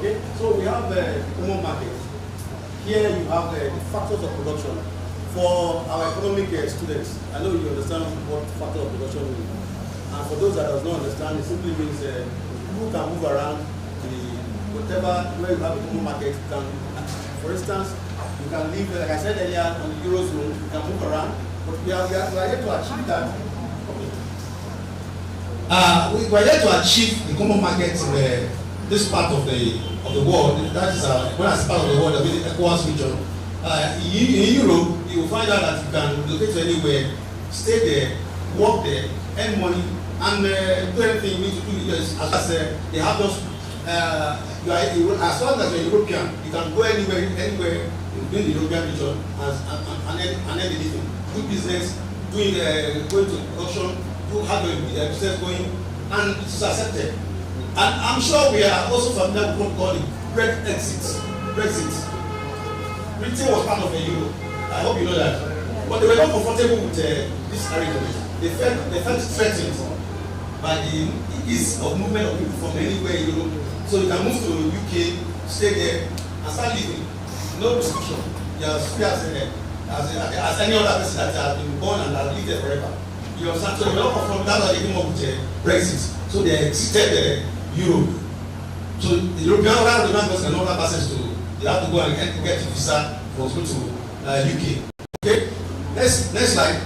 Okay, so we have the common market. Here you have the factors of production. For our economic students, I know you understand what factor of production means. And for those that does not understand, it simply means people can move around whatever, where you have a common market. You can, for instance, you can live, like I said earlier, on the Eurozone, you can move around, but we are yet to achieve that. We are yet to achieve the common market in this part of the world. That is when I say part of the world, I mean the ECOWAS region. In Europe, you will find out that you can locate anywhere, stay there, work there, earn money, and do anything you need to do. As they have those. As long as you're European, you can go anywhere within the European region and earn a living, do business, going to auction, have a business going, and it is accepted. And I'm sure we are also familiar with what we call the Brexit. Britain was part of the Euro. I hope you know that. But they were not comfortable with this arrangement. They felt threatened by the ease of movement of people from anywhere in Europe. So you can move to the UK, stay there, and start living. No restriction. You are free as any other person that has been born and has lived there forever. You understand? So they were not comfortable. That's why they came up with Brexit. So they exited Europe. So the European person cannot have access to. They have to go and get a visa for go to UK. Okay. Next slide.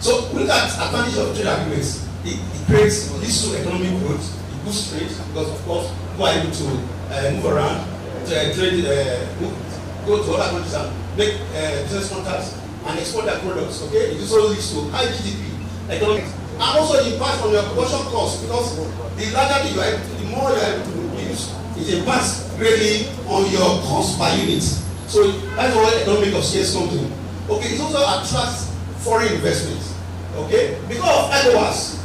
So we look at advantage of trade agreements. It leads to economic growth. It boosts trade because of course people are able to move around, trade, go to other countries and make business contacts and export their products. Okay. It also leads to high GDP, economic, and also it impacts on your production costs because the larger you are able to, the more you are able to produce. It impacts greatly on your cost per unit. So that's where economic of scale comes in. Okay, it also attracts foreign investments. Okay, because of ECOWAS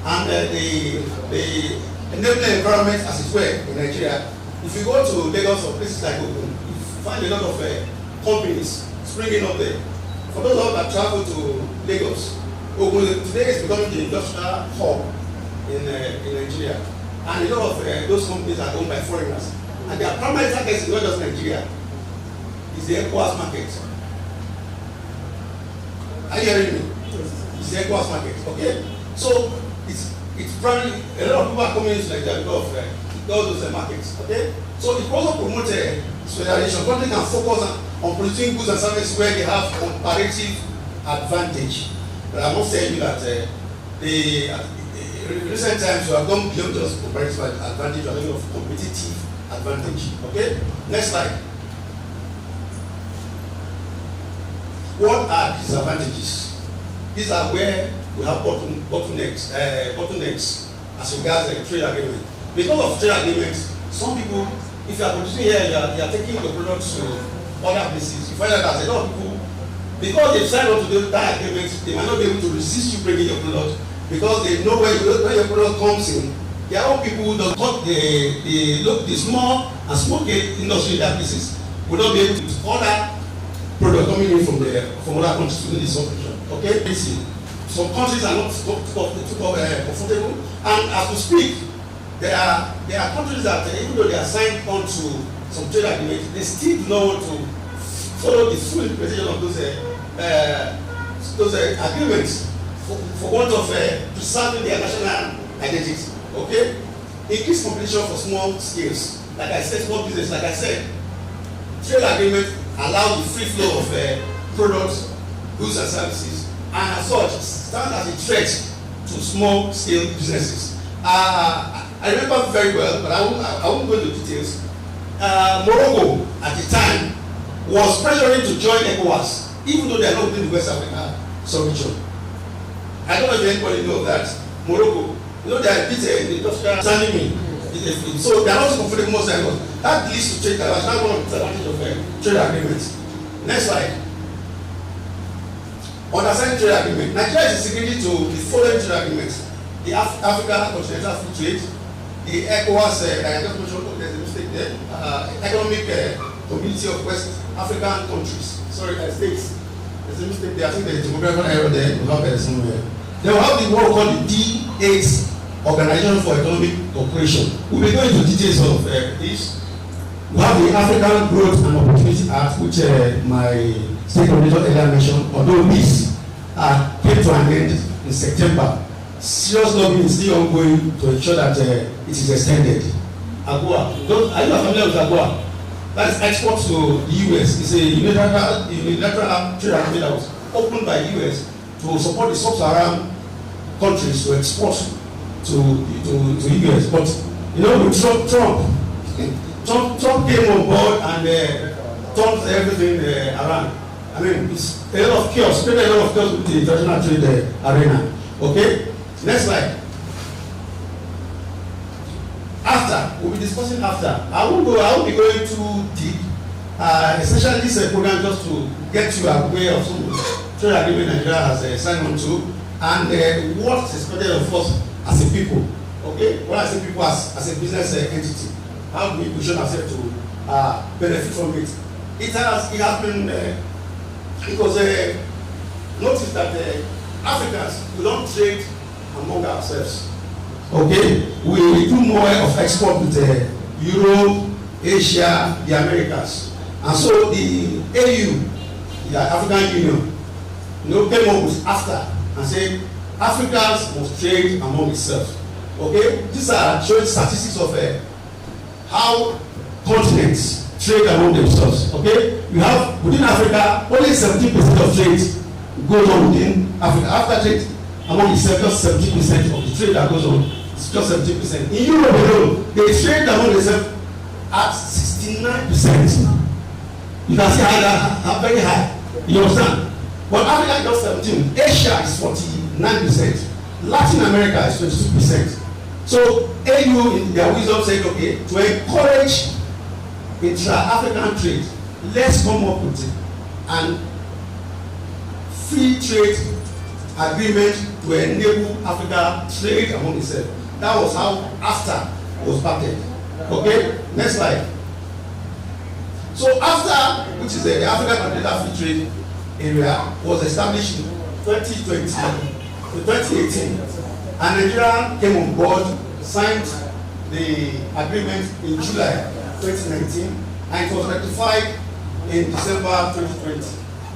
and the enabling environment as it were in Nigeria. If you go to Lagos or places like Ogun, you find a lot of companies springing up there. For those of us that travel to Lagos, Ogun today is becoming the industrial hub in Nigeria. And a lot of those companies are owned by foreigners. And their primary target is not just Nigeria. It's the ECOWAS market. Are you hearing me? It's the ECOWAS market, okay? So it's primarily, a lot of people are coming into Nigeria because of those markets, okay? So it also promotes specialization. Countries can focus on producing goods and services where they have comparative advantage. But I must tell you that in recent times, we have gone beyond just comparative advantage, we are talking of competitive advantage. Okay? Next slide. What are disadvantages? These are where we have bottlenecks as regards the trade agreement. Because of trade agreements, some people, if you are producing here, you are taking your products to other places. You find out that a lot of people, because they signed on to that agreement, they might not be able to resist you bringing your product. Because they know when your product comes in, there are people who don't cut the small and small industry in that places will not be able to order product coming in from other countries within this operation. Okay, some countries are not comfortable, and as we speak, there are countries that even though they are signed on to some trade agreements, they still do not want to follow the full implementation of those agreements. For want of preserving their national identity, okay? Increase competition for small scales. Like I said, small business. Like I said, trade agreement allows the free flow of products, goods and services, and as such, stand as a threat to small scale businesses. I remember very well, but I won't go into details. Morocco at the time was pressuring to join ECOWAS, even though they are not within the West Africa region. I don't know if anybody knows that Morocco, you know, they are the industrial standing in. So they are not comfortable most times. That leads to trade. That's not one of the advantages of trade agreements. Next slide. Understanding trade agreement. Nigeria is secretary to the following trade agreements: the Africa Continental Free Trade, the ECOWAS, I just mentioned there's a mistake there. Economic Community of West African Countries. Sorry, states. There's a mistake there. I think there's a typographical error there. We'll have somewhere. They will have the word called the D8 Organization for Economic Cooperation. We'll be going into details of this. We have the African Growth and Opportunity Act, which my state coordinator earlier mentioned, although this came to an end in September. Serious lobbying is still ongoing to ensure that it is extended. AGOA. Are you familiar with AGOA? That is export to the US. It's a unilateral trade agreement that was opened by the US to support the sub-Saharan countries to export to the US. But you know, with Trump came on board and turned everything around. I mean, it's a lot of chaos, created a lot of chaos with the international trade arena. Okay? Next slide. After, we'll be discussing after. I won't be going too deep. Essentially, this is a program just to get you aware of some trade agreement Nigeria has signed on to, and what is expected of us as a people. Okay? What I say people as a business entity. How do we position ourselves to benefit from it? It has been, it was noticed that Africans, we don't trade among ourselves. Okay, we do more of export with Europe, Asia, the Americas, and so the AU, the African Union, came up with after and said Africans must trade among itself. Okay, these are showing statistics of how continents trade among themselves. Okay, we have within Africa only 17% of trade goes on within Africa. After trade among itself, just 17% of the trade that goes on. It's just 17%. In Europe alone, they trade among themselves at 69%. You can see how very high. You understand? But Africa is just 17%. Asia is 49%. Latin America is 22%. So AU in their wisdom said, okay, to encourage intra-African trade, let's come up with an free trade agreement to enable Africa trade among itself. That was how AFTA was started. Okay, next slide. So AFTA, which is the African Continental Free Trade Area, was established in 2020 to 2018, and Nigeria came on board, signed the agreement in July 2019, and it was ratified in December 2020.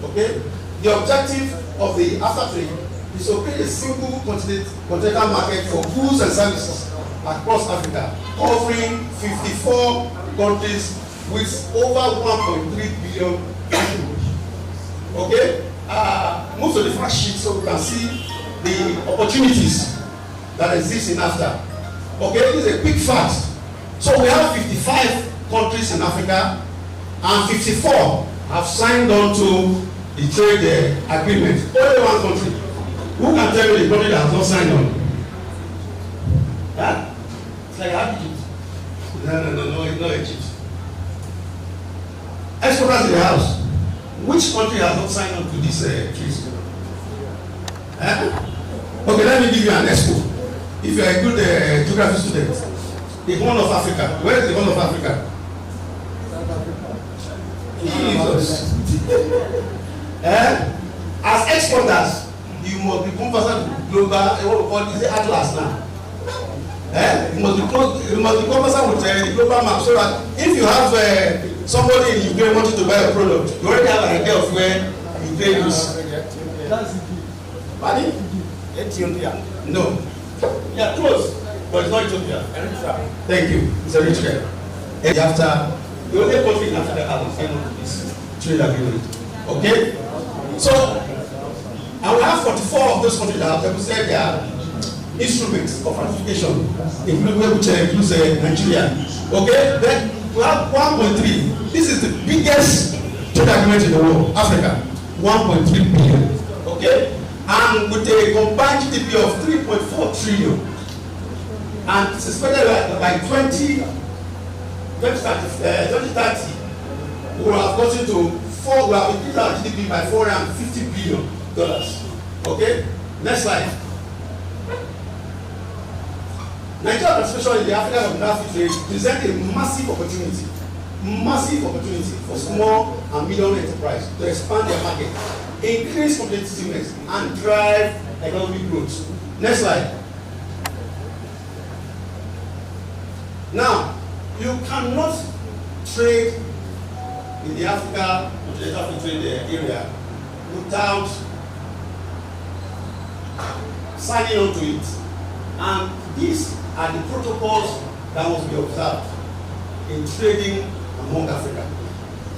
Okay, the objective of the AFTA trade is to create a single continental market for goods and services across Africa, covering 54 countries with over 1.3 billion people. Okay, most of the fact sheet, so we can see the opportunities that exist in AFTA. Okay, this is a quick fact. So we have 55 countries in Africa, and 54 have signed on to the trade agreement. Only one country. Who can tell me the country that has not signed on? Huh? It's like Egypt. No, it's not Egypt. Exporters in the house. Which country has not signed on to this treaty? Okay, let me give you an expo. If you are a good geography student, the Horn of Africa. Where is the Horn of Africa? Jesus. As exporters, you must be conversant with global, what we call this atlas now. You must be conversant with the global map, so that if you have somebody in Ukraine wanting to buy a product, you already have an idea of where Ukraine is. Pardon? Ethiopia. No. Yeah, close, but it's not Ethiopia. Thank you. It's Eritrea. And after the only country in Africa that has signed on to this trade agreement. Okay? So I will have 44 of those countries that have deposited their instruments of ratification, including which includes Nigeria. Okay? Then we have 1.3. This is the biggest trade agreement in the world, Africa. 1.3 billion. Okay? And with a combined GDP of 3.4 trillion. And it's expected by 2030, we will have gotten to we have increased our GDP by $450 billion. Okay? Next slide. Nigerian participation in the African Continental Free Trade presents a massive opportunity for small and medium enterprise to expand their market, increase competitiveness, and drive economic growth. Next slide. Now, you cannot trade in the Africa Continental Free Trade area without signing on to it. And these are the protocols that must be observed in trading among Africa.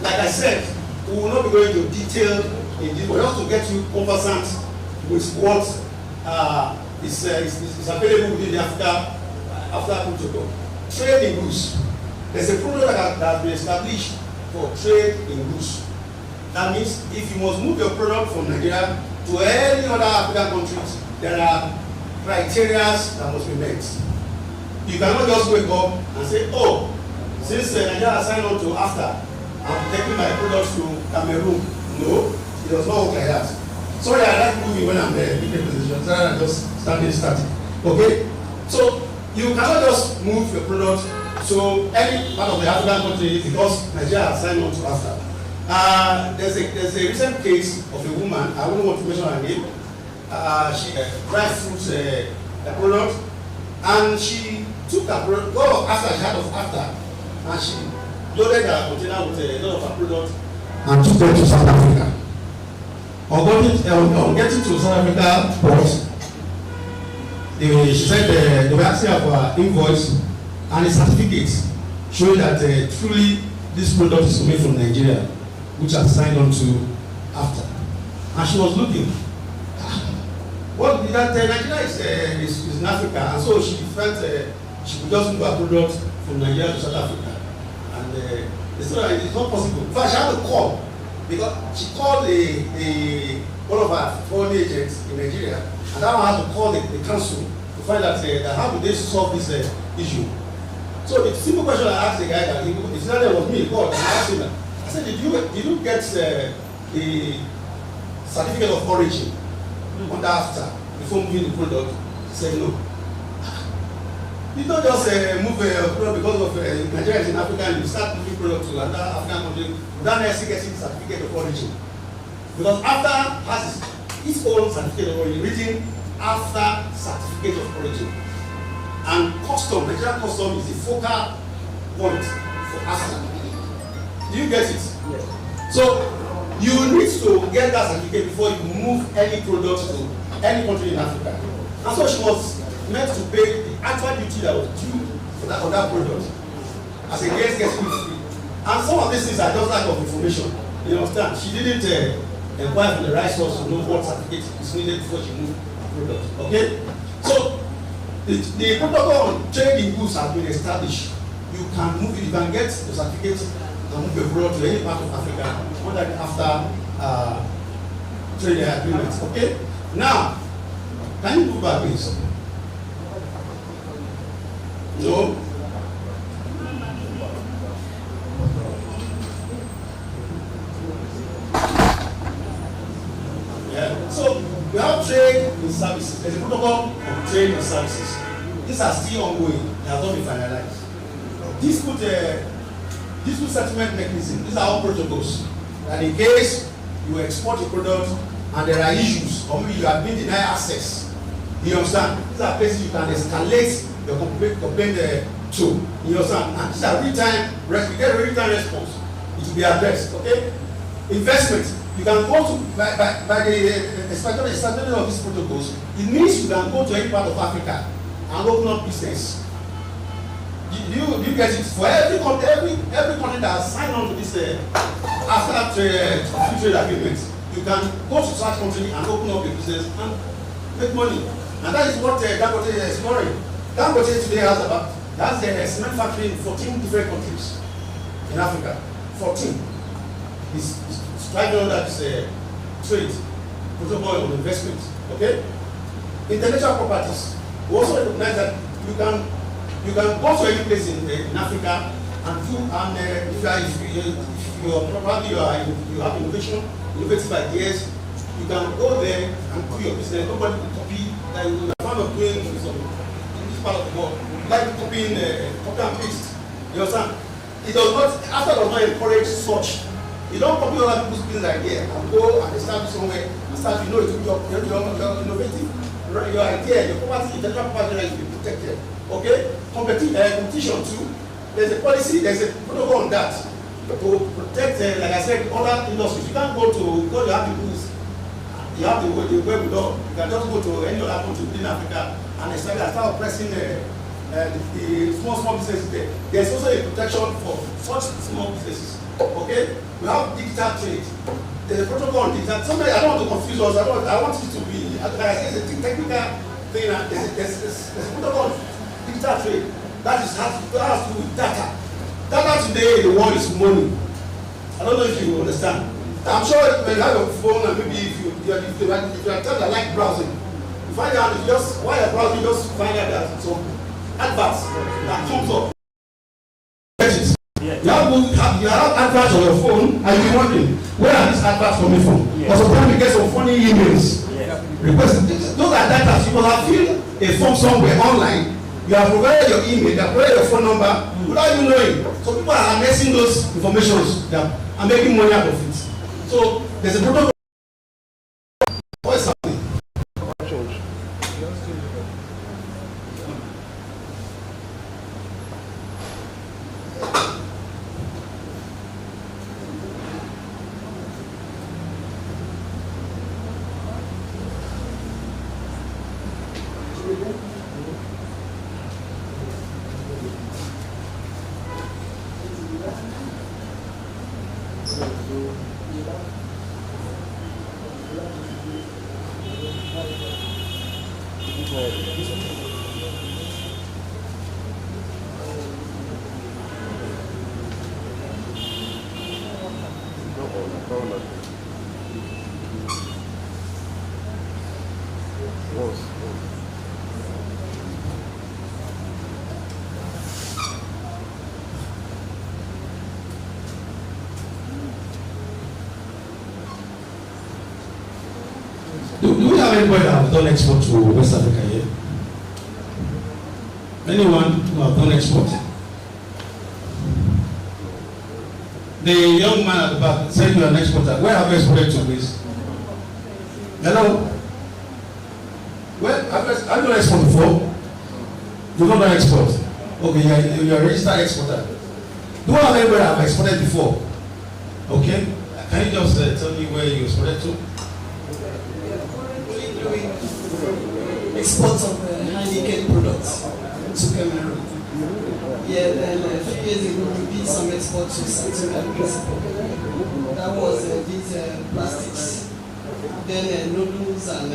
Like I said, we will not be going into detail in this, but just to get you conversant with what is available within the Africa protocol. Trade in goods. There's a protocol that has been established for trade in goods. That means if you must move your product from Nigeria to any other African countries, there are criteria that must be met. You cannot just wake up and say, oh, since Nigeria has signed on to AFTA, I'm taking my products to Cameroon. No, it does not work like that. Sorry, I like moving when I'm in the position, rather than just standing static. Okay? So, you cannot just move your product to any part of the African country because Nigeria has signed on to AFTA. There's a recent case of a woman, I wouldn't want to mention her name. She dried fruits product, and she took her product, after she had of AFTA, and she loaded her container with a lot of her product and took them to South Africa. On getting to South Africa port, she said they were asking her for her invoice and a certificate showing that truly this product is coming from Nigeria, which has signed on to AFTA. And she was looking. What did that Nigeria is in Africa, and so she felt she could just move her product from Nigeria to South Africa. And they said it's not possible. In fact, she had to call because she called one of her foreign agents in Nigeria, and that one had to call the council to find out how would they solve this issue. So the simple question I asked the guy that his name was me, God, and I asked him that. I said, did you get the certificate of origin under AFTA before moving the product? He said no. You don't just move a product because of Nigeria is in Africa and you start moving product to another African country without necessarily getting the certificate of origin. Because AFTA has its own certificate of origin, written AFTA certificate of origin. And custom, Nigerian custom is the focal point for AFTA. Do you get it? Yes. So you need to get that certificate before you move any product to any country in Africa. And so she was meant to pay the actual duty that was due for that product as against getting it free. And some of these things are just lack of information. You understand? She didn't inquire from the right source to know what certificate is needed before she moved the product. Okay? So the protocol on trade in goods has been established. You can move it, you can get the certificate and move your product to any part of Africa under the AFTA trade agreement. Okay? Now, can you move back, please? No? Yeah. So we have trade in services. There's a protocol on trade in services. These are still ongoing. They have not been finalized. Dispute settlement mechanism. These are all protocols. And in case you export a product and there are issues, or maybe you have been denied access, you understand? These are places you can escalate your complaint to. You understand? And these are real-time. You get a real-time response. It will be addressed. Okay? Investment. You can go to by the establishment of these protocols. It means you can go to any part of Africa and open up business. Do you get it? For every country that has signed on to this AFTA trade agreement, you can go to such country and open up a business and make money. And that is what Dangote is exploring. Dangote today has a cement factory in 14 different countries in Africa. 14. He's striving on that trade protocol on investment. Okay? Intellectual properties. We also recognize that you can go to any place in Africa and do if you have innovative ideas, you can go there and do your business. Nobody will copy like we are fond of doing in this part of the world. Like copying copy and paste. You understand? It does not, AFTA does not encourage such You don't copy other people's business idea and go and establish somewhere and start, you know, your innovative, your idea, your property, intellectual property right to be protected. Okay? Competition too. There's a policy, there's a protocol on that to protect, like I said, other industries. You can't go to, because you have the rules, you have the way we do. You can just go to any other country in Africa and establish and start oppressing the small businesses there. There's also a protection for such small businesses. Okay? We have digital trade. There's a protocol on digital. Somebody, I don't want to confuse us. I want it to be, like I said, it's a technical thing. There's a protocol on digital trade. That has to do with data. Data today in the world is money. I don't know if you understand. I'm sure when you have your phone and maybe if you are type that like browsing, you find out if just while you're browsing, you just find out that some adverts that comes up. You have adverts on your phone and you're wondering where are these adverts coming from? Or sometimes you get some funny emails. Those are data. You will have filled a form somewhere online. You have provided your email, you have provided your phone number without you knowing. So people are messing those informations and making money out of it. So there's a protocol. What is happening? Do we have anybody that have done export to West Africa here? Anyone who have done export? The young man at the back said you are an exporter. Where have you exported to, please? Hello? Where have you done export before? You don't done export? Okay, you are a registered exporter. Do you have anybody that have exported before? Okay. Can you just tell me where you exported to? Export of handicap products to Cameroon. Yeah, then a few years ago we did some export to Central Principle. That was these plastics, then noodles and I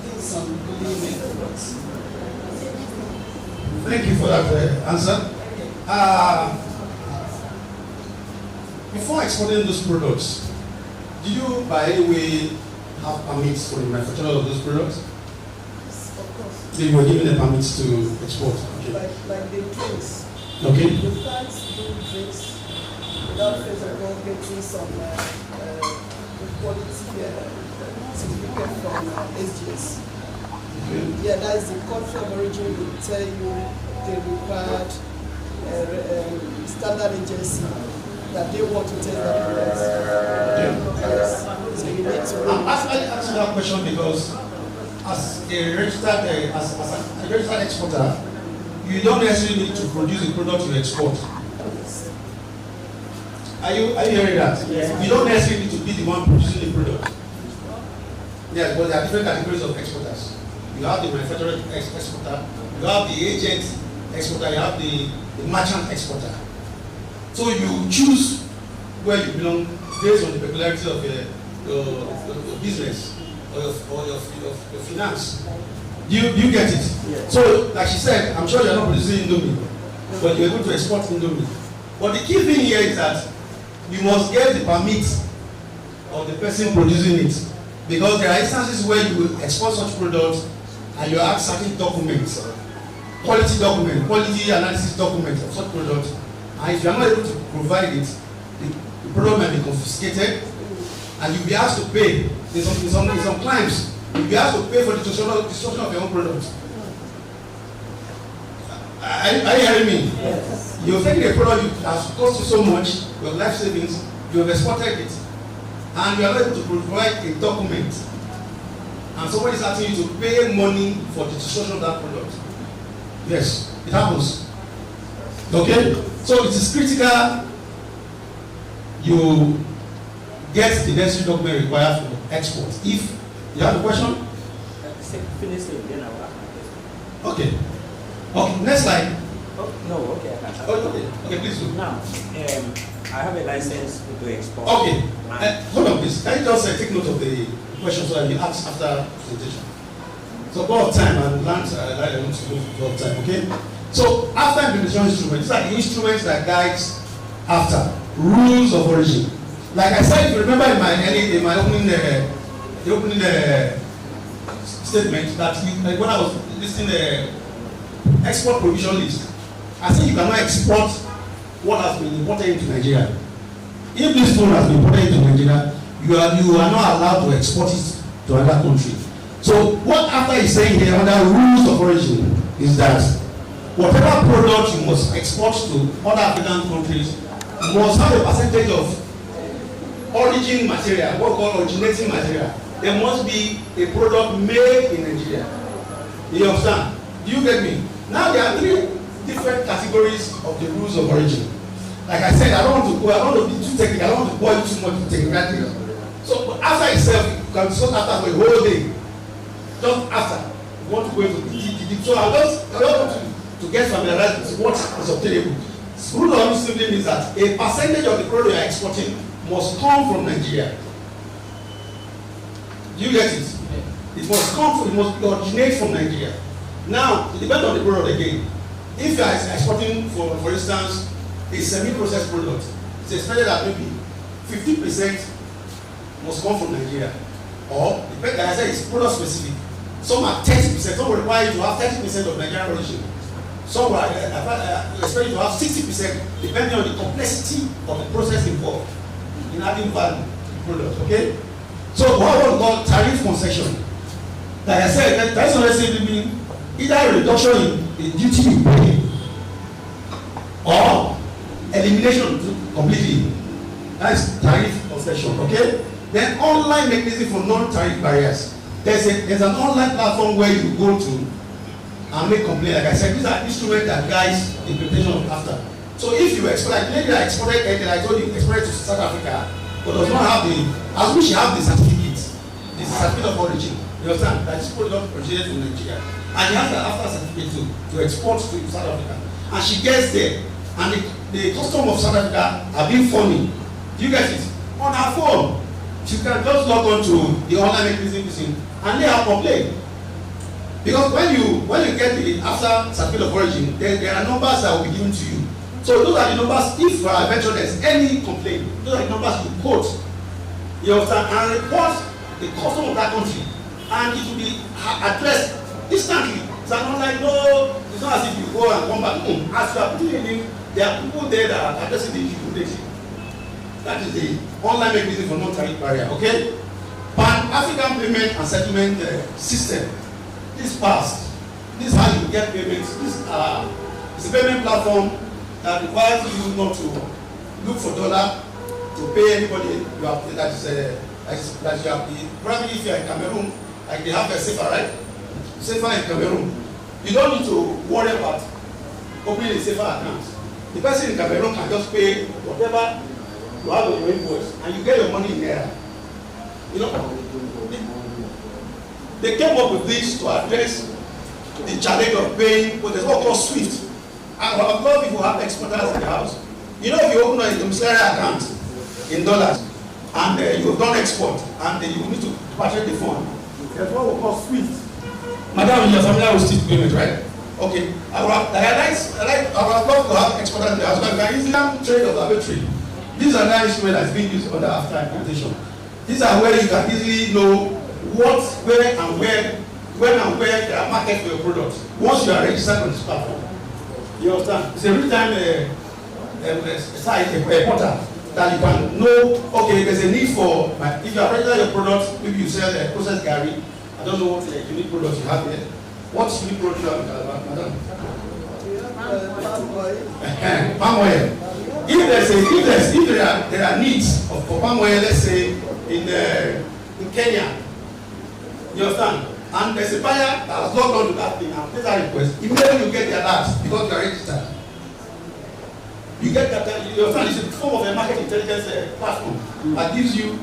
think some building products. Thank you for that answer. Before exporting those products, do you by any way have permits for the manufacture of those products? So you were given the permits to export. Okay. Like the drinks. Okay. The plants do drinks without first of all getting some quality certificate from SGS. Okay. Yeah, that is the country of origin will tell you the required standard agency that they want to test the products. Yes. So you need to. I'm asking that question because as a registered exporter, you don't necessarily need to produce the product you export. Are you hearing that? Yes. You don't necessarily need to be the one producing the product. Yes, but there are different categories of exporters. You have the manufacturer exporter, you have the agent exporter, you have the merchant exporter. So you choose where you belong based on the peculiarity of your business or your finance. Do you get it? Yes. So, like she said, I'm sure you're not producing Indomie, but you're able to export Indomie. But the key thing here is that you must get the permit of the person producing it, because there are instances where you will export such products and you have certain documents, quality analysis documents of such products, and if you are not able to provide it, the product might be confiscated and you'll be asked to pay. In some climes, you'll be asked to pay for the destruction of your own product. Are you hearing me? Yes. You're taking a product that has cost you so much, your life savings, you have exported it, and you are able to provide a document, and somebody is asking you to pay money for the destruction of that product. Yes, it happens. Okay? So it is critical you get the necessary document required for export. If you have a question? Finish it, then I will ask my question. Okay. Okay, next slide. Oh, no, okay. Okay, please do. Now, I have a license to export. Okay. Hold on, please. Can you just take note of the question so that you ask after presentation? So, go of time and learn to go of time, okay? So, after implementation instruments, these are the instruments that guides after rules of origin. Like I said, if you remember in my opening statement that when I was listing the export provision list, I said you cannot export what has been imported into Nigeria. If this phone has been imported into Nigeria, you are not allowed to export it to another country. So what after is saying here under rules of origin is that whatever product you must export to other African countries must have a percentage of origin material, what we call originating material. There must be a product made in Nigeria. You understand? Do you get me? Now there are three different categories of the rules of origin. Like I said, I don't want to be too technical, I don't want to bore you too much with technicality. So after itself, you can discuss after for a whole day. Just after, you want to go into the so I just want to get familiarized with what is obtainable. Rule of origin simply means that a percentage of the product you are exporting must come from Nigeria. Do you get it? It must originate from Nigeria. Now, it depends on the product again. If you are exporting, for instance, a semi-processed product, it's expected that maybe 50% must come from Nigeria. Or, like I said, it's product specific. Some are 30%, some will require you to have 30% of Nigerian origin. Some will expect you to have 60%, depending on the complexity of the process involved in adding value to the product. Okay? So, what we call tariff concession. Like I said, that doesn't simply mean either a reduction in the duty you pay or elimination completely. That's tariff concession, okay? Then online mechanism for non-tariff barriers. There's an online platform where you go to and make complaint. Like I said, these are instruments that guides the implementation of after. So if you export, like maybe I exported anything, I told you exported to South Africa, but does not have as we should have the certificate of origin. You understand? That is product originated from Nigeria. And she has an after certificate to export to South Africa. And she gets there, and the custom of South Africa are being funny. Do you get it? On her phone, she can just log on to the online mechanism and lay her complaint. Because when you get the after certificate of origin, there are numbers that will be given to you. So those are the numbers, if eventually there's any complaint, those are the numbers you quote. You understand? And report the custom of that country. And it will be addressed instantly. It's not like, no, it's not as if you go and come back. As you are putting it in, there are people there that are addressing the issue immediately. That is the online mechanism for non-tariff barrier, okay? Pan-African payment and settlement system. This passed. This is how you get payments. It's a payment platform that requires you not to look for dollar to pay anybody you have that you have. Probably if you are in Cameroon, like they have a SEFA, right? SEFA in Cameroon. You don't need to worry about opening a SEFA account. The person in Cameroon can just pay whatever you have on your invoice and you get your money in there. You know, they came up with this to address the challenge of paying what is called SWIFT. And a lot of people have exporters in the house. You know, if you open a domiciliary account in dollars and you have done export and you need to repatriate the fund, there's what we call SWIFT. Madam, you're familiar with SWIFT payment, right? Okay. I would love to have exporters in the house, but we can easily trade observatory. These are the instruments that's being used under after implementation. These are where you can easily know when and where there are markets for your products. Once you are registered on this platform, you understand? It's a real-time site, a portal that you can know. Okay, there's a need for. If you are registered your products, maybe you sell processed gari. I don't know what unique products you have here. What unique product you have, madam? Palm oil. Palm oil. if there are needs for palm oil, let's say in Kenya, you understand, and there's a buyer that has logged on to that thing and placed a request, immediately you get the alert because you are registered. You get that, you understand, it's a form of a market intelligence platform that gives you,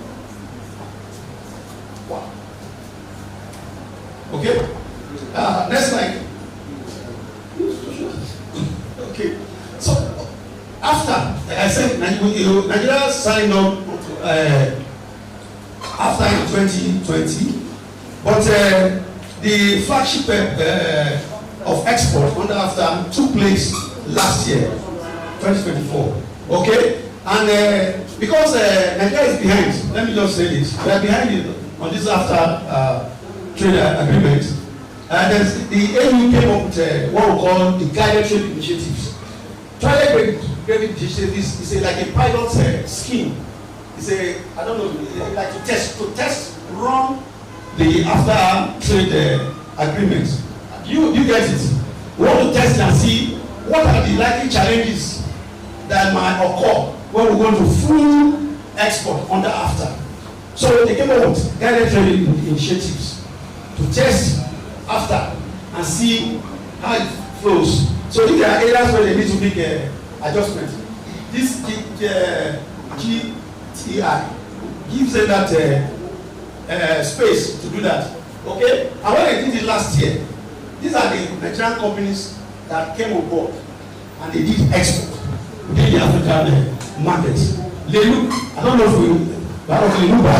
wow. Okay? Next slide. Okay. So, after, like I said, Nigeria signed up after 2020, but the flagship of export under AFTA took place last year, 2024. Okay? And because Nigeria is behind, let me just say this, we are behind on this AFTA trade agreement. The AU came up with what we call the guided trade initiatives. Guided trade initiatives is like a pilot scheme. It's I don't know, like to test run the AFTA trade agreements. You get it. We want to test and see what are the likely challenges that might occur when we go to full export under AFTA. So they came up with guided trade initiatives to test AFTA and see how it flows. So if there are areas where they need to make adjustments, this GTI gives them that space to do that. Okay? And when they did it last year, these are the Nigerian companies that came on board and they did export within the African market. Lelu, I don't know if Leluba.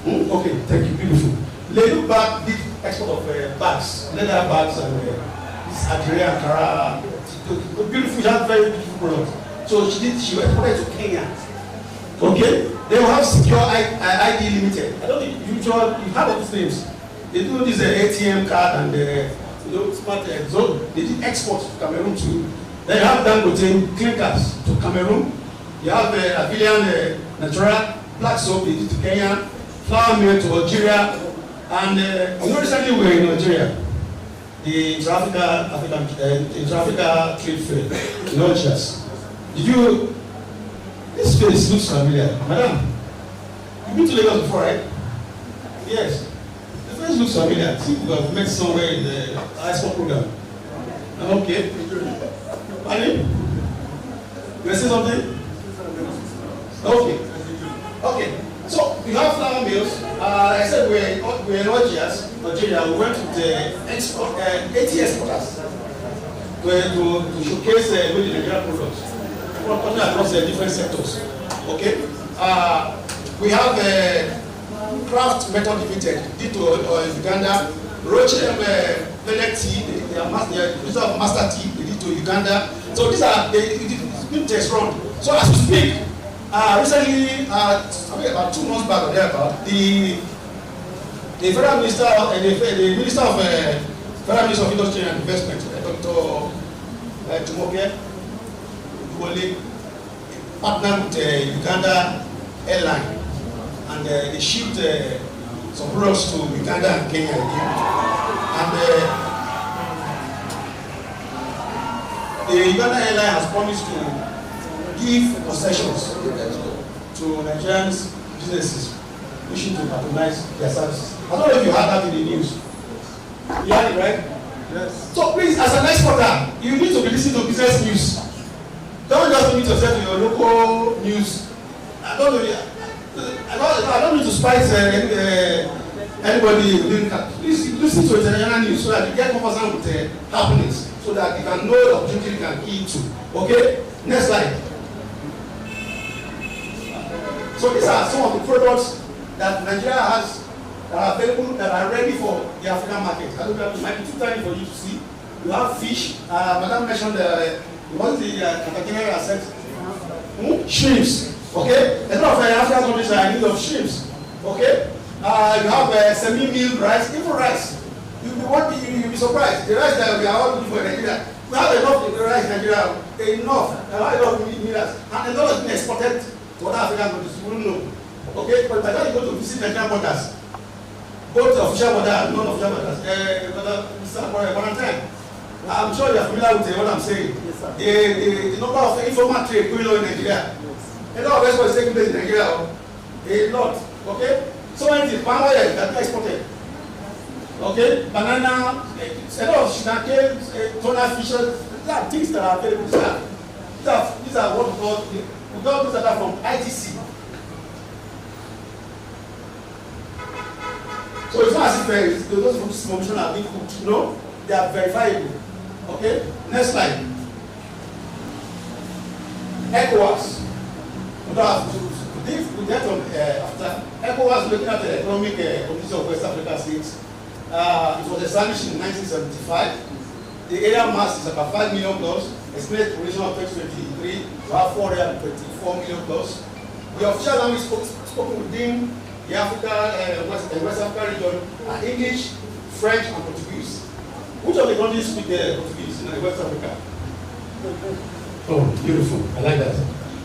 Okay, thank you, beautiful. Leluba did export of bags, leather bags, and this Nigerian Ankara. Beautiful, she has very beautiful products. So she exported to Kenya. Okay, they will have secure ID limited. I don't think you have all these names. They do this ATM card and smart zone. They did export to Cameroon too. Then you have Dangote clinkers to Cameroon. You have Avilian natural black soap they did to Kenya, flour mill to Algeria, and recently we were in Algeria, the Intra-Africa Trade Fair in Algiers. This face looks familiar, madam. You've been to Lagos before, right? Yes. The face looks familiar. I think we have met somewhere in the export program. Okay. Pardon? You say something? Okay. Okay. So we have flour mills. Like I said, we're in Algiers, Nigeria. We went to the export, 80 exporters to showcase the Nigerian products across the different sectors. Okay. We have Craft Method Limited, did to Uganda. Roche Velvet Tea, the Master Tea, they did to Uganda. So these are it's been test run. So as we speak, recently, about 2 months back or thereabout, the Federal Minister, the Minister of Federal Minister of Industry and Investment, Dr. Tumoke, partnered with Uganda Airline, and they shipped some products to Uganda and Kenya again. And the Uganda Airline has promised to give concessions to Nigerian businesses wishing to patronize their services. I don't know if you heard that in the news. You heard it, right? Yes. So please, as an exporter, you need to be listening to business news. Don't just limit yourself to your local news. I don't need to spice anybody. Please listen to international news so that you get conversant with happenings, so that you can know the opportunity you can key to. Okay? Next slide. So these are some of the products that Nigeria has that are available, that are ready for the African market. I don't know, it might be too tiny for you to see. You have fish. Madam mentioned what the Cartagena asset. Shrimps. Okay? A lot of African countries are in need of shrimps. Okay? You have semi-milled rice, even rice. You'll be surprised. The rice that we are all looking for in Nigeria, we have enough rice in Nigeria, enough. We have a lot of minerals, and a lot of been exported to other African countries. You wouldn't know. Okay? But by the time you go to visit Nigerian borders, both official border and non-official borders, Mr. Quarantine, I'm sure you are familiar with what I'm saying. Yes, sir. The number of informal trade going on in Nigeria. A lot of exports taking place in Nigeria. A lot. Okay? So many things, palm oil that are exported. Okay? Banana, a lot of sugarcane, tuna fishes. These are things that are very bizarre. These are what we got those that are from ITC. So it's not as if those from this promotion are being cooked. No, they are verifiable. Okay? Next slide. ECOWAS. We get on after ECOWAS looking at the economic community of West Africa states. It was established in 1975. The area mass is about 5 million plus. Estimated population of 2023 to have 424 million plus. The official language spoken within the West Africa region are English, French, and Portuguese. Which of the countries speak Portuguese in West Africa? Oh, beautiful. I like that.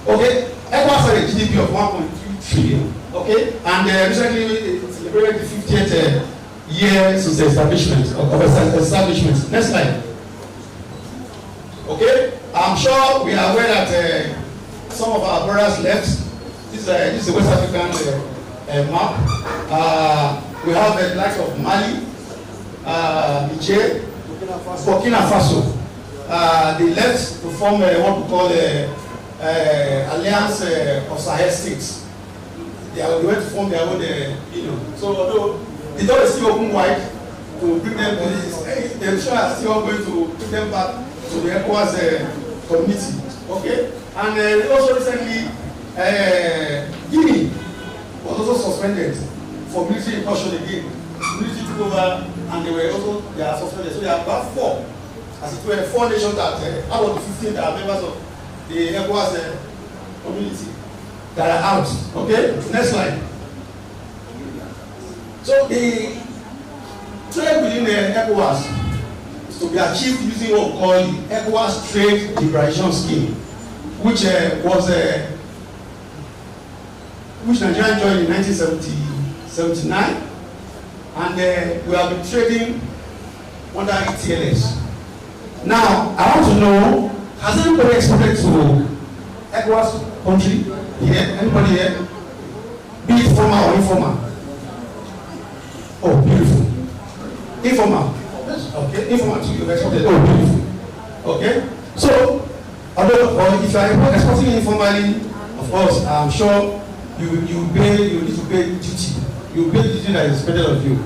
Okay, ECOWAS had a GDP of 1.3 trillion. Okay, and recently it celebrated the 50th year since the establishment establishment. Next slide. Okay, I'm sure we are aware that some of our brothers left. This is the West African map. We have the likes of Mali, Niger, Burkina Faso. They left to form what we call Alliance of Sahel States. They went to form their own, So although the door is still open wide to bring them to this, the sure are still going to bring them back to the ECOWAS community. Okay, and also recently, Guinea was also suspended for military incursion again. Military took over, and they are suspended. So they are about 4. As it were, 4 nations that out of the 15 that are members of the ECOWAS community that are out. Okay, next slide. So the trade within the ECOWAS is to be achieved using what we call the ECOWAS Trade Liberalization Scheme, which Nigeria joined in 1979, and we have been trading under ETLS. Now, I want to know, has anybody exported to ECOWAS country here? Anybody here? Be it formal or informal? Oh, beautiful. Informal. Okay, informal too, you've exported. Oh, beautiful. Okay, so, although if you are exporting informally, of course, I'm sure you need to pay duty. You pay the duty that is expected of you.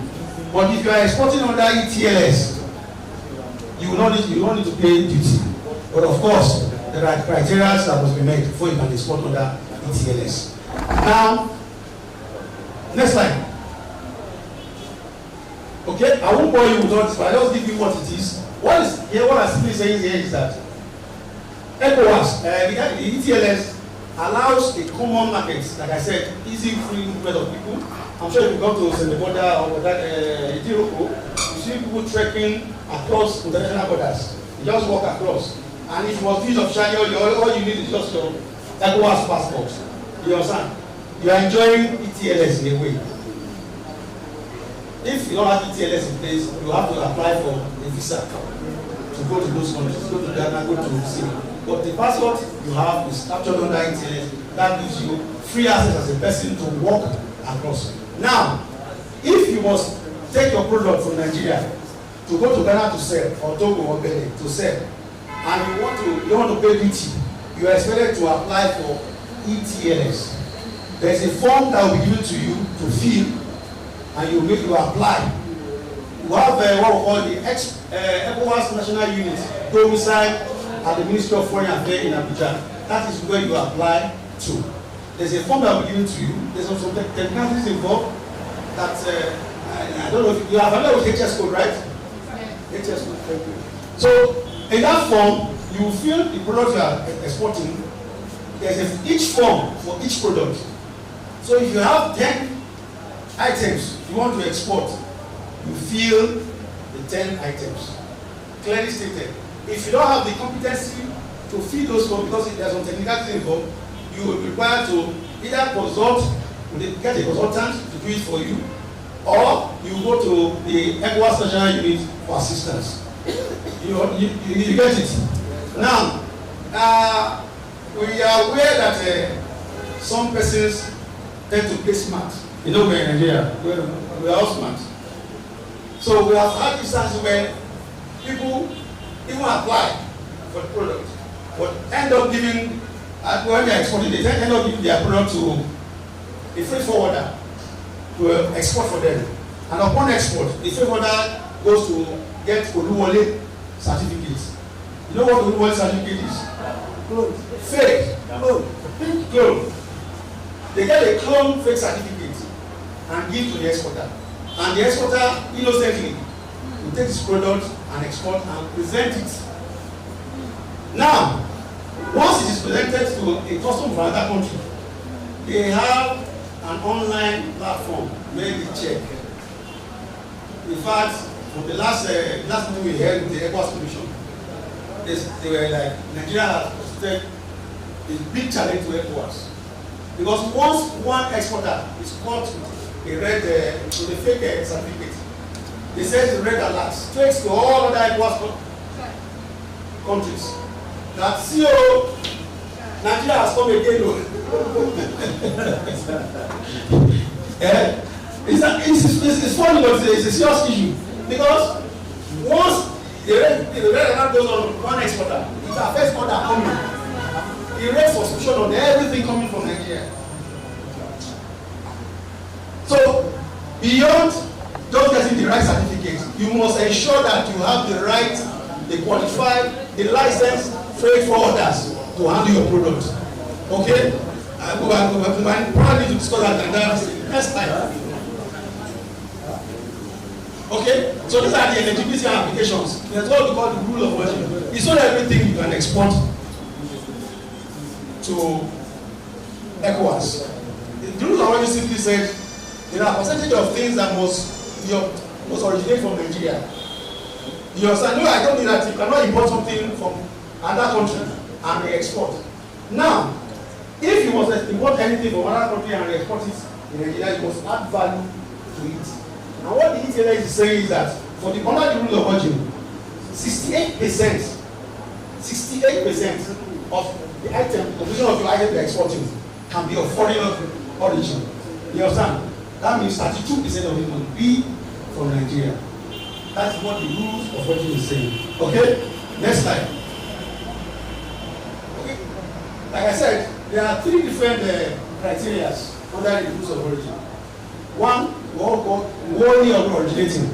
But if you are exporting under ETLS, you will not need to pay duty. But of course, there are criteria that must be met before you can export under ETLS. Now, next slide. Okay, I won't bore you with all this, but I'll just give you what it is. What I'm simply saying here is that ECOWAS, the ETLS, allows a common market, like I said, easy free movement of people. I'm sure if you go to Senegal or that Idiroko, you see people trekking across international borders. You just walk across. And if you want to use officially, all you need is just your ECOWAS passport. You understand? You are enjoying ETLS in a way. If you don't have ETLS in place, you have to apply for a visa to go to those countries, go to Ghana, go to Brazil. But the passport you have is captured under ETLS. That gives you free access as a person to walk across. Now, if you must take your product from Nigeria to go to Ghana to sell, or Togo or Benin to sell, and you don't want to pay duty, you are expected to apply for ETLS. There is a form that will be given to you to fill, and you apply. You have what we call the ECOWAS National Unit domicile at the Ministry of Foreign Affairs in Abuja. That is where you apply to. There's a form that will be given to you. There's also technicalities involved that I don't know if you have familiar with HS code, right? HS code, thank you. So in that form, you fill the product you are exporting. There's each form for each product. So if you have 10 items you want to export, you fill the 10 items. Clearly stated. If you don't have the competency to fill those forms because there's some technicalities involved, you will be required to either get a consultant to do it for you, or you go to the ECOWAS National Unit for assistance. You get it? Now, we are aware that some persons tend to play smart. You know, we're in Nigeria, we're all smart. So we have had instances where people even apply for the product, but end up giving, when they're exporting, they end up giving their product to a freight forwarder to export for them. And upon export, the freight forwarder goes to get Oluwole certificates. You know what Oluwole certificate is? Clone. Fake. Clone. Clone. They get a clone fake certificate and give to the exporter. And the exporter innocently will take this product and export and present it. Now, once it is presented to a customer from another country, they have an online platform where they check. In fact, from the last meeting we held with the Export Commission, they were like, Nigeria has presented a big challenge to ECOWAS. Because once one exporter is caught with a red, with a fake certificate, they send the red alert straight to all other ECOWAS countries. That CO, Nigeria has come again. It's funny, but it's a serious issue. Because once the red alert goes on one exporter, it affects other coming. It raises suspicion on everything coming from Nigeria. So, beyond just getting the right certificate, you must ensure that you have the right, the qualified, the licensed freight forwarders to handle your product. Okay? I probably to discuss that next time. Okay? So these are the eligibility applications. That's what we call the rule of origin. It's not everything you can export to ECOWAS. The rule of origin simply said there are a percentage of things that must originate from Nigeria. You understand? No, I don't mean that you cannot import something from another country and they export. Now, if you must import anything from another country and export it in Nigeria, you must add value to it. And what the ETLA is saying is that for the under the rule of origin, 68% of the item, the composition of your item you're exporting can be of foreign origin. You understand? That means 32% of it must be from Nigeria. That's what the rules of origin is saying. Okay? Next slide. Okay. Like I said, there are three different criteria under the rules of origin. One, we all call wholly originating.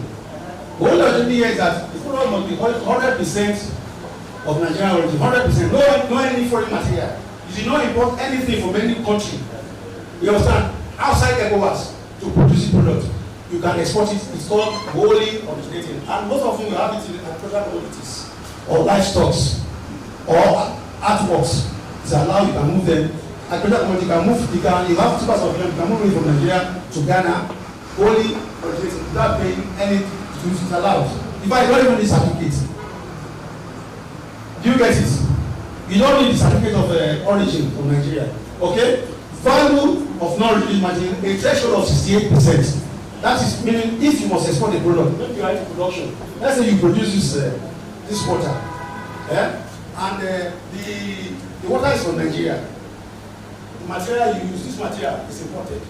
Wholly originating is that the product must be 100% of Nigerian origin. 100%. No any foreign material. You do not import anything from any country. You understand? Outside ECOWAS to produce the product. You can export it. It's called wholly originating. And most of them will have it in agricultural commodities or livestock or artworks. It's allowed, you can move them. Agricultural commodity, you have 2 parts of them, you can move it from Nigeria to Ghana, wholly originating, without paying any dues. It's allowed. In fact, you don't even need certificate. Do you get it? You don't need the certificate of origin from Nigeria. Okay? Value of non-reduced margin, a threshold of 68%. That is meaning if you must export a product, maybe you are into production. Let's say you produce this water, and the water is from Nigeria. The material you use, this material is imported.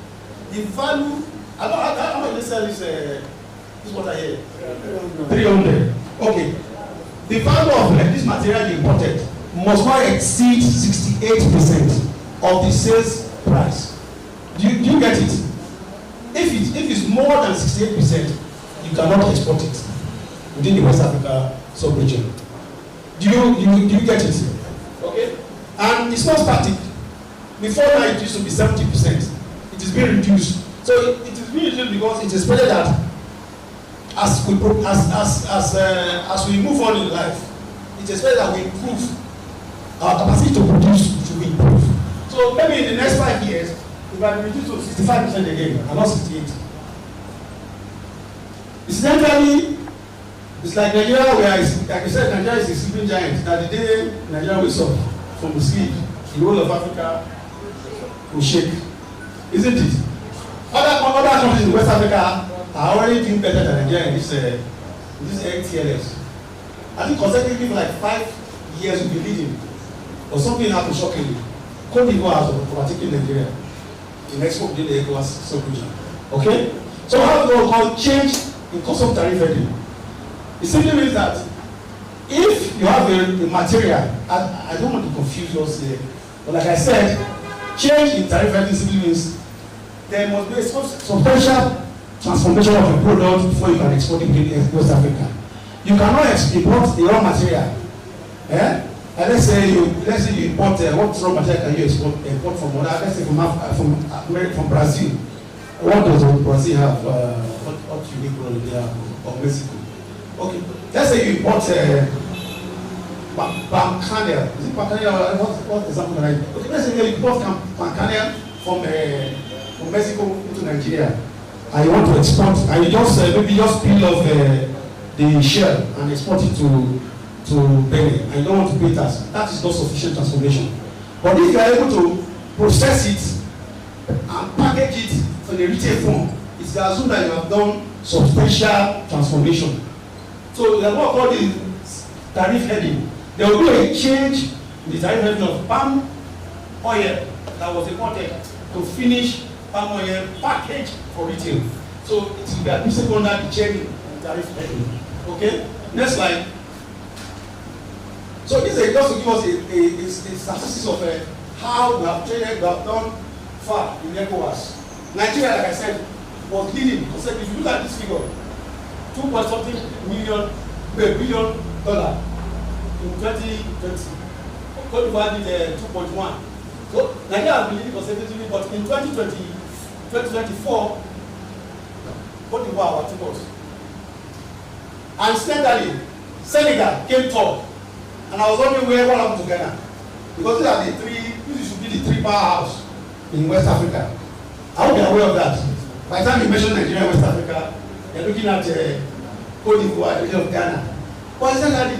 The value, how much they sell this water here? 300. Okay. The value of this material you imported must not exceed 68% of the sales price. Do you get it? If it's more than 68%, you cannot export it within the West Africa sub-region. Do you get it? Okay? And it's not static. Before now it used to be 70%. It is being reduced. So it is being reduced because it is expected that as we move on in life, it is expected that we improve our capacity to produce should be improved. So maybe in the next 5 years, we might reduce to 65% again, and not 68%. Incidentally, it's like Nigeria, where like I said, Nigeria is a sleeping giant. That the day Nigeria wakes up from the sleep, the whole of Africa will shake, isn't it? Other countries in West Africa are already doing better than Nigeria in this NTLS. I think consecutively for like 5 years we've been leading. But something happened shockingly. Cote d'Ivoire has overtaken Nigeria in export within the ECOWAS sub-region. Okay? So how do we call change in custom tariff heading? It simply means that if you have a material, I don't want to confuse us here, but like I said, change in tariff heading simply means there must be a substantial transformation of a product before you can export it in West Africa. You cannot import the raw material. And let's say you import what raw material can you import from other? Let's say from Brazil. What does Brazil have? What unique product they have? Or Mexico? Okay. Let's say you import palm kernel. Is it palm kernel? What example can I? Okay. Let's say you import palm kernel from Mexico into Nigeria, and you want to export, and you just maybe just peel off the shell and export it to Benin, and you don't want to pay tax. That is not sufficient transformation. But if you are able to process it and package it in a retail form, it's assumed that you have done substantial transformation. So what called the tariff heading. There will be a change in the tariff heading of palm oil that was imported to finish palm oil packaged for retail. So it will be admissible under the change in tariff heading. Okay? Next slide. So this is just to give us a statistics of how we have traded, we have done far in ECOWAS. Nigeria, like I said, was leading. Because if you look at this figure, $2.something billion in 2020. Cote d'Ivoire did 2.1. So Nigeria has been leading consecutively, but in 2024, Cote d'Ivoire was 2 points. And steadily, Senegal came top. And I was wondering what happened to Ghana. Because these should be the three powerhouse in West Africa. I hope you are aware of that. By the time you mention Nigeria and West Africa, you're looking at Cote d'Ivoire, the region of Ghana. But essentially,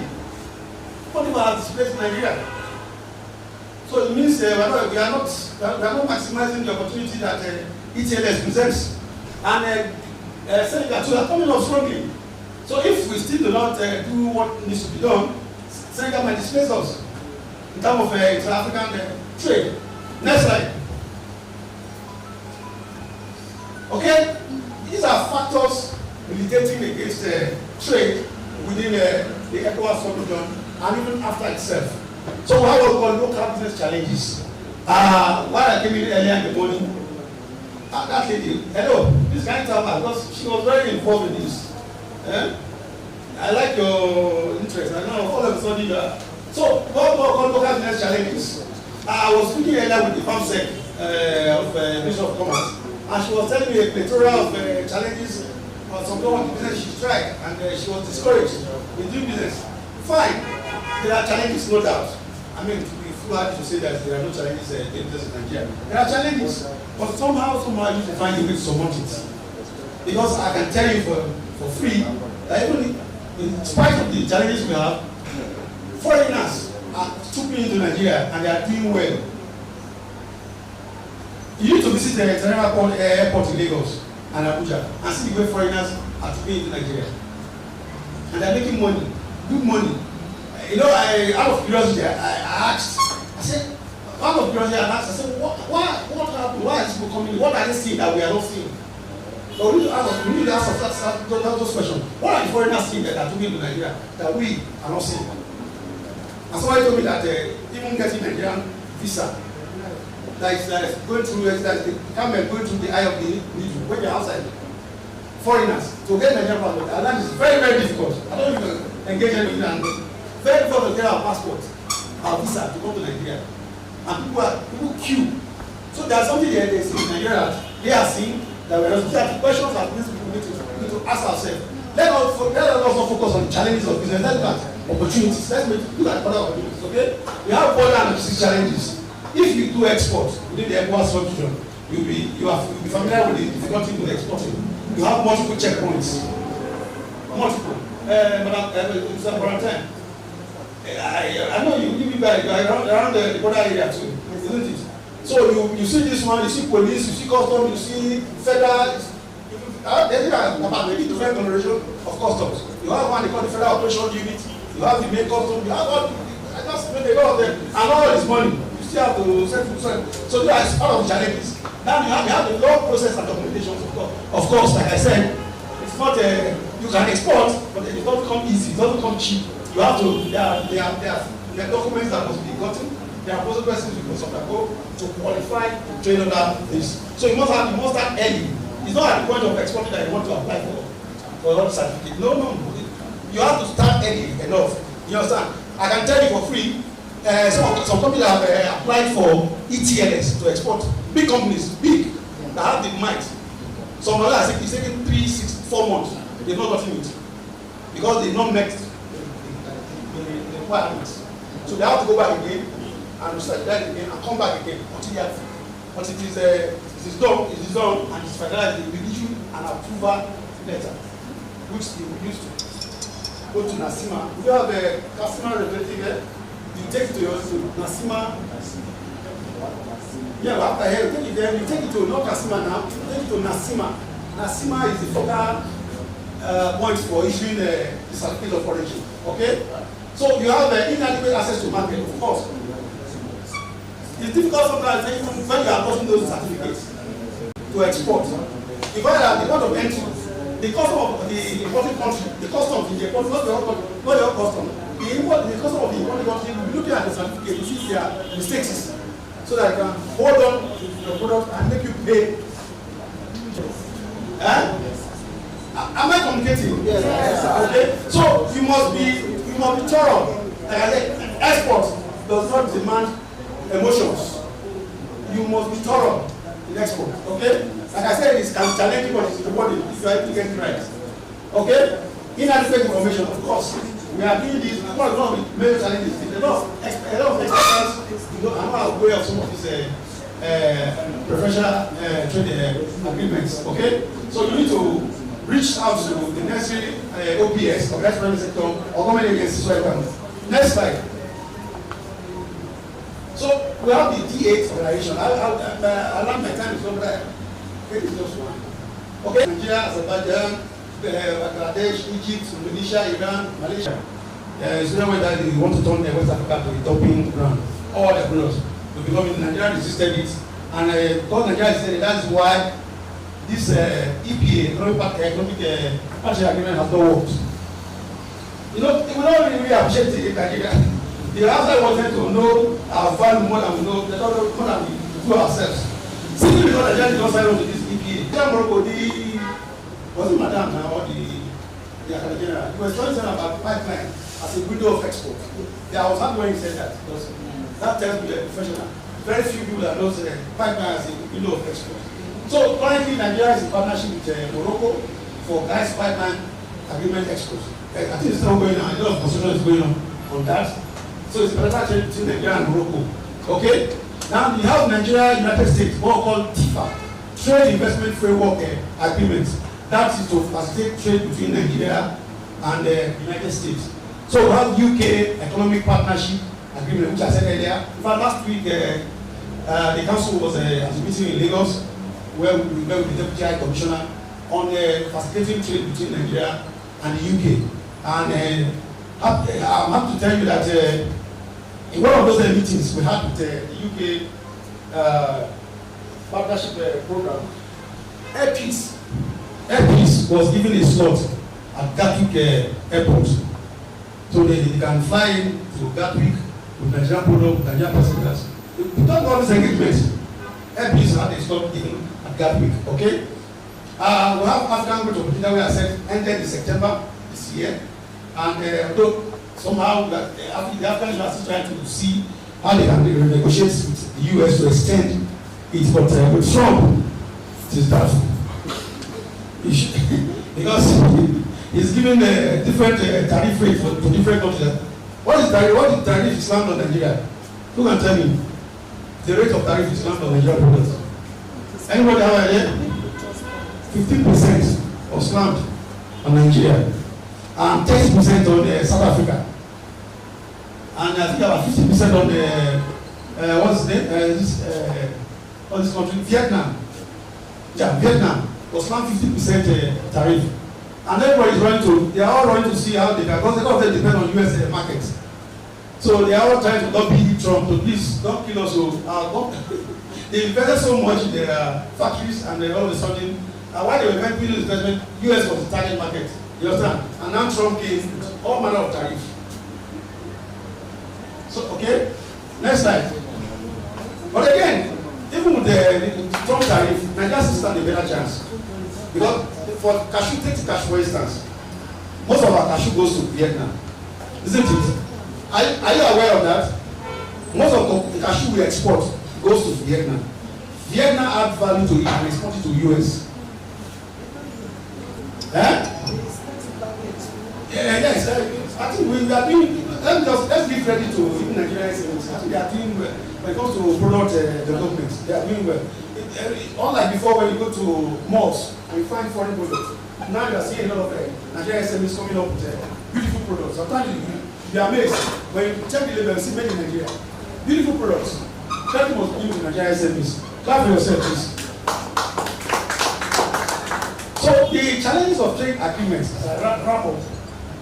Cote d'Ivoire has displaced Nigeria. So it means we are not maximizing the opportunity that ETLS presents. And Senegal too are coming up strongly. So if we still do not do what needs to be done, Senegal might displace us in terms of inter-African trade. Next slide. Okay, these are factors militating against trade within the ECOWAS sub-region and even after itself. So how we call local business challenges. While I came in earlier in the morning, that lady, hello, this kind of time, because she was very involved in this. I like your interest. I know all of a sudden you are. So, what called local business challenges? I was speaking earlier with the FAMSEC of Ministry of Commerce, and she was telling me a plethora of challenges on some local business she tried, and she was discouraged in doing business. Fine, there are challenges, no doubt. I mean, to be foolhardy to say that there are no challenges in business in Nigeria. There are challenges, but somehow you can find a way to surmount it. Because I can tell you for free that even in spite of the challenges we have, foreigners are trooping into Nigeria and they are doing well. You need to visit the international airport in Lagos and Abuja and see the way foreigners are trooping into Nigeria. And they are making money, good money. You know, out of curiosity, I asked, I said, what happened? Why are these people coming? What are they seeing that we are not seeing? So we need to ask those questions. What are the foreigners seeing that are doing in Nigeria that we are not seeing? And somebody told me that even getting Nigerian visa, that is going through the eye of the needle when you're outside. Foreigners to get Nigerian passport, and that is very, very difficult. I don't even engage in it, and very difficult to get our passport, our visa to come to Nigeria. And people queue. So there's something they see in Nigeria they are seeing. That we are the questions that we need to ask ourselves. Let us also focus on challenges of business. Let's look at opportunities. Let's look at other opportunities. Okay? We have border and logistics challenges. If you do export within the ECOWAS sub-region, you'll be familiar with the difficulty with exporting. You have multiple checkpoints. Multiple. Mr. Valentin, I know you guys are around the border area too, isn't it? So you see this one, you see police, you see customs, you see federal. There are about maybe different coloration of customs. You have one they call the Federal Operation Unit, you have the main custom, you have all I just made a lot of them, and all this money, you still have to settle. So that is part of the challenges. Now you have the long process and documentation, of course, like I said, it's not you can export, but it doesn't come easy, it doesn't come cheap. You have to, there are documents that must be gotten, there are processes you must undergo to qualify to train under this. So you must start early. It's not at the point of exporting that you want to apply for all the certificate. No. You have to start early enough. You understand? I can tell you for free, some companies have applied for ETLS to export. Big companies, that have the might. Some others, it's taking 3, 6, 4 months. They've not gotten it. Because they've not met the requirements. So they have to go back again and start that again and come back again until they have. But it is done, and it's finalized. They will issue an approval letter, which they will use to go to NASIMA. If you have a customer representative here, you take it to your NASIMA. Yeah, after here, you take it there, you take it to not NASIMA now, you take it to NASIMA. NASIMA is the focal point for issuing the certificate of origin. Okay? So you have inadequate access to market, of course. It's difficult sometimes when you are posting those certificates to export. You find that the point of entry, the custom of the importing country, the custom in the import, not your custom. The custom of the importing country will be looking at the certificate to see if there are mistakes, so that you can hold on to your product and make you pay. Am I communicating? Yes. Okay. So you must be thorough. Like I said, export does not demand emotions. You must be thorough in export. Okay. Like I said, it's challenging, but it's rewarding if you are able to get it right. Okay? Inadequate information, of course. We are doing this. One of the major challenges is a lot of experts. I know I'll go of some of these professional trade agreements. Okay? So you need to reach out to the necessary OPS, organized private sector, or government agencies so you can. Next slide. So we have the D8 organization. I'll learn my time is over there. Is just one. Okay, Nigeria, Azerbaijan, Bangladesh, Egypt, Indonesia, Iran, Malaysia. So now that they want to turn West Africa to the topping ground, all the products will become Nigeria resisted it, and because Nigeria resisted it, that's why this EPA, Economic Partnership Agreement, has not worked. You know, we don't really appreciate it in Nigeria. The outside wanted to know our value more than we know, more than we do ourselves. Simply because Nigeria did not sign on to this EPA. Morocco, was it Madam now or the Attorney General? He was trying to say about pipeline as a window of export. I was happy when he said that, because that tells me that professional. Very few people that knows pipeline as a window of export. So currently Nigeria is in partnership with Morocco for gas pipeline agreement exports. I think it's still going on. A lot of construction is going on that. So it's a partnership between Nigeria and Morocco. Okay? Now you have Nigeria, United States, what we call TIFA, Trade Investment Framework Agreement. That is to facilitate trade between Nigeria and the United States. So we have UK Economic Partnership Agreement, which I said earlier. In fact, last week the council was at a meeting in Lagos where we met with the Deputy High Commissioner on facilitating trade between Nigeria and the UK. And I'm happy to tell you that in one of those meetings we had with the UK partnership program, NEPC was given a slot at Gatwick Airport. So they can fly in to Gatwick with Nigerian product, Nigerian passengers. We talk about this engagement. NEPC had a slot given at Gatwick. Okay? We have African Growth Opportunity, where I said ended in September this year. And although somehow the Africans are still trying to see how they can negotiate with the US to extend it, but with Trump, it is doubtful. Because he's giving a different tariff rate to different countries. What is tariff Islam on Nigeria? Who can tell me the rate of tariff Islam on Nigeria products? Anybody have an idea? 15% of slammed on Nigeria and 30% on South Africa, and I think about 50% on what's the name? This country, Vietnam. Yeah, Vietnam was slammed 50% tariff. And everybody is running to, they are all running to see how they can, because a lot of them depend on US market. So they are all trying to lobby Trump to please don't kill us. So they invested so much in their factories, and then all of a sudden, while they were making this investment, US was the target market. You understand? And now Trump came with all manner of tariffs. So, okay, next slide. But again, even with the Trump tariff, Nigeria still stand a better chance. Because for cashew, take cashew for instance, most of our cashew goes to Vietnam, isn't it? Are you aware of that? Most of the cashew we export goes to Vietnam. Vietnam adds value to it and export it to US. Yes, I think we are doing, let's give credit to even Nigerian SMEs. I think they are doing well. When it comes to product development, they are doing well. Unlike before, when you go to malls and you find foreign products, now you are seeing a lot of Nigerian SMEs coming up with beautiful products. Sometimes you are amazed when you check the label and see made in Nigeria. Beautiful products. Try to most give to Nigerian SMEs. Clap for yourself, please. So the challenges of trade agreements, as I wrap up,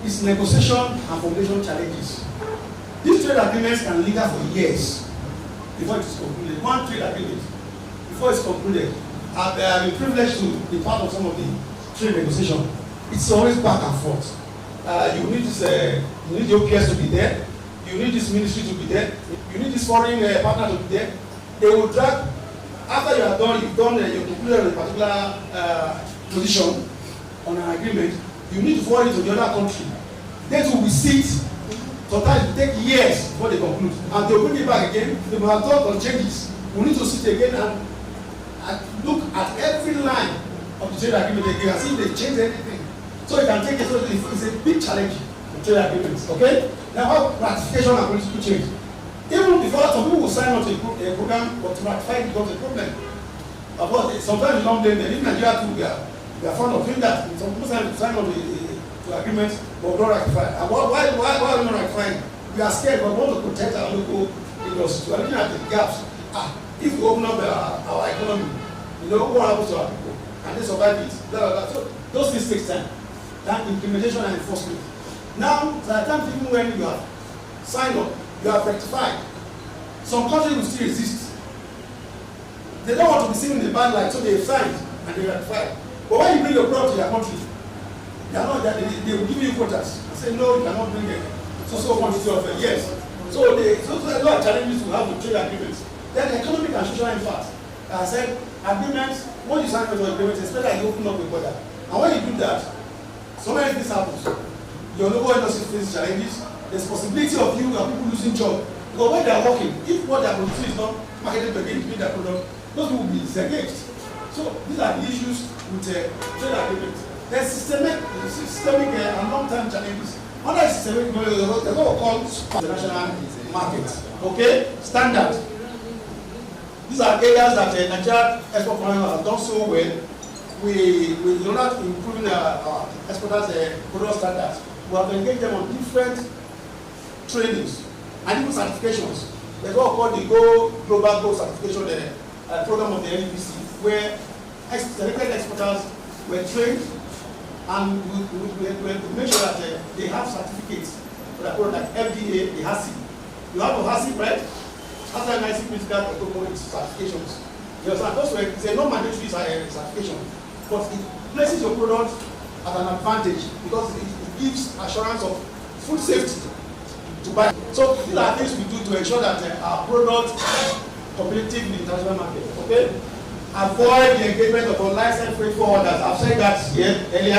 is negotiation and formulation challenges. These trade agreements can linger for years before it is concluded. One trade agreement, before it's concluded, I've been privileged to be part of some of the trade negotiation. It's always back and forth. You need this, you need the OPS to be there. You need this ministry to be there. You need this foreign partner to be there. They will drag. After you are done, you've done, you're concluded on a particular position on an agreement. You need to forward it to the other country. They too will sit. Sometimes it take years before they conclude, and they will bring it back again. They will have thought on changes. We need to sit again and look at every line of the trade agreement again and see if they change anything. So it can take it. So it's a big challenge in trade agreements. Okay. Now, how ratification and political change. Even before some people will sign on to a program, but to ratify it becomes a problem. Of course, sometimes you don't blame them. In Nigeria too, we are fond of doing that. Some people sign on to agreements, but don't ratify. And why are we not ratifying? We are scared, but we want to protect our local industry. We are looking at the gaps. If we open up our economy, you know, what happens to our people? Can they survive it? Blah, blah, blah. So those things take time. Then implementation and enforcement. Now, there are times even when you have signed up, you have rectified. Some countries will still resist. They don't want to be seen in the bad light, so they signed and they rectified. But when you bring your product to their country, they will give you quotas and say, no, you cannot bring it. So quantity of yes. So there's a lot of challenges to have with trade agreements. Then economic and social impact. I said, agreements, when you sign an agreement, especially you open up a border. And when you do that, so many things happens. Your local industry faces challenges. There's possibility of you and people losing jobs. Because when they are working, if what they are producing is not marketed again to meet their product, those people will be disengaged. So these are the issues with trade agreements. There's systemic and long-term challenges. Under systemic, there's what we call international market. Okay? Standard. These are areas that Nigerian Export Promotion has done so well. We in order to improving our exporters' product standards, we have engaged them on different trainings and even certifications. There's what we call the Global Goal Certification program of the NEPC, where selected exporters were trained and we make sure that they have certificates for the product like FDA, the HACCP. You have a HACCP, right? After NIC critical certifications. You understand? Those were it's a non-mandatory certification, but it places your product at an advantage because it gives assurance of food safety to buy. So these are things we do to ensure that our product is competitive in the international market. Okay? Avoid the engagement of unlicensed freight forwarders. I've said that here earlier.